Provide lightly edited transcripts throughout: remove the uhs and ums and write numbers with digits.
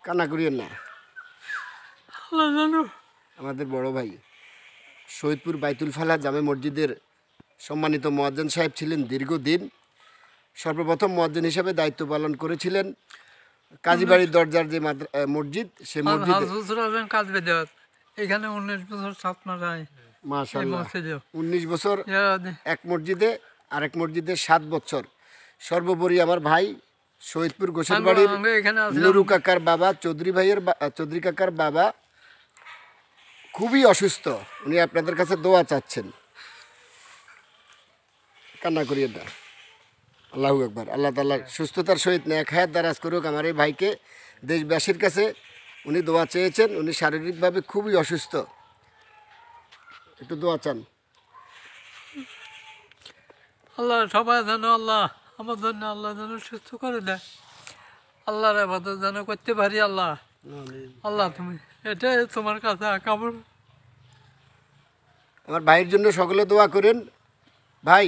কান্না করিয়েন না। আল্লাহ জানো। আমাদের বড় ভাই শহীদপুর বাইতুল ফালাহ জামে মসজিদের সম্মানিত মুয়াজ্জিন সাহেব ছিলেন দীর্ঘদিন। সর্বপ্রথম মুয়াজ্জিন হিসেবে দায়িত্ব পালন করেছিলেন কাজীবাড়ির দরজার যে মসজিদ, সে মসজিদে কাজ বেঁধে এখানে 19 বছর 7 মাস হয়। মাশাআল্লাহ 19 বছর এক মসজিদে, আরেক মসজিদে 7 বছর। সর্বোপরি আমার ভাই শহীদপুর গোসলবাড়ির নুরু কাকার বাবা চৌধুরী কাকার বাবা খুবই অসুস্থ, উনি আপনাদের কাছে দোয়া চাচ্ছেন। কান্না করিয়ে না। আল্লাহু আকবার। আল্লাহ তাআলা সুস্থতার সহিত নেক হায়াত দারাজ করুক আমার এই ভাইকে। দেশবাসীর কাছে উনি দোয়া চেয়েছেন, উনি শারীরিকভাবে খুবই অসুস্থ, একটু দোয়া চান। আল্লাহ সবাই যেন আল্লাহ আমার জন্য আল্লাহ যেন সুস্থ করে দেয়, আল্লাহর ইবাদত যেন করতে পারি। আল্লাহ আল্লাহ তুমি এটাই তোমার কাছে কামড়। আমার ভাইয়ের জন্য সকলে দোয়া করেন। ভাই,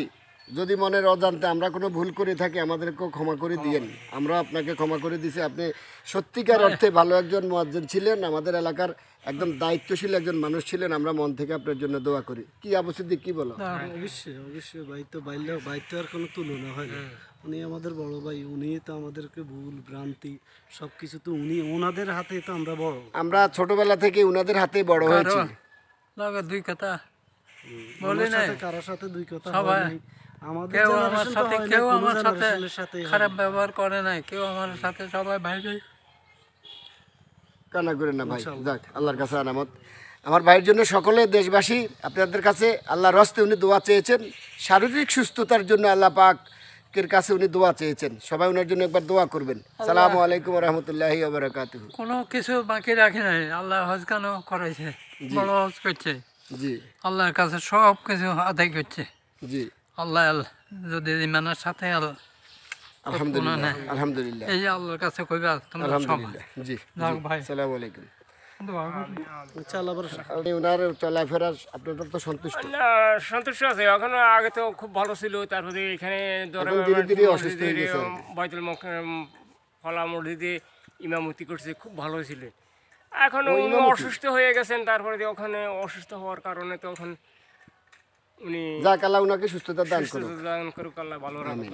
যদি মনের অজান্তে আমরা কোনো ভুল করে থাকি আমাদেরকেও ক্ষমা করে দিয়েন। আমরা আপনাকে ক্ষমা করে দিছি। আপনি সত্যিকার অর্থে ভালো একজন মুয়াজ্জিন ছিলেন, আমাদের এলাকার একদম দায়িত্বশীল একজন মানুষ ছিলেন। আমরা মন থেকে আপনার জন্য দোয়া করি। কি আবু সিদ্দিক, কি বলো? অবশ্যই অবশ্যই, ভাই তো আর কোনো তুলনা হয় না। উনি আমাদের বড় ভাই, উনি তো আমাদেরকে ভুল ভ্রান্তি সব কিছু তো ওনাদের হাতে তো আমরা বড়। আমরা ছোটবেলা থেকে উনাদের হাতে বড় হয়েছি। দুই কথা বলে নাই, কারোর সাথে দুই কথা সবাই আমাদের কেউ আমার সাথে কেউ আমার সাথে খারাপ ব্যবহার করে নাই, কেউ আমার সাথে সবাই ভাই ভাই। কান্না করেন না ভাই, যাক আল্লাহর কাছে আনামত। আমার ভাইয়ের জন্য সকলে দেশবাসী আপনাদের কাছে আল্লাহর হস্তে উনি দোয়া চেয়েছেন, শারীরিক সুস্থতার জন্য আল্লাহ পাকের কাছে উনি দোয়া চেয়েছেন। সবাই ওনার জন্য একবার দোয়া করবেন। আসসালামু আলাইকুম ওয়া রাহমাতুল্লাহি ওয়া বারাকাতুহু। কোনো কিছু বাকি রাখে নাই, আল্লাহ হজ কেন করাইছে, বড় হজ করছে। জি, আল্লাহর কাছে সব কিছু আদায় করছে। জি, আল্লাহ যদি ইমানের সাথে আলহামদুলিল্লাহ আলহামদুলিল্লাহ এই যে আল্লাহর কাছে কইবা তোমরা সবাই। আলহামদুলিল্লাহ। জি, যাক ভাই, আসসালামু আলাইকুম। চালাবার ওনার চলাফেরা আপনারা তো সন্তুষ্ট? না, সন্তুষ্ট আছে। এখন আগে তো খুব ভালো ছিল, তারপরে এখানে এখন ধীরে ধীরে অসুস্থ হয়ে গেছে। বাইতুল ফালাহ মসজিদে ইমামতি করছে, খুব ভালো ছিল। এখন উনি অসুস্থ হয়ে গেছেন, তারপরে ওখানে অসুস্থ হওয়ার কারণে তখন উনি যাক আল্লাহ ওনাকে সুস্থতা দান করুক। করুক, আল্লাহ ভালো রাখুক।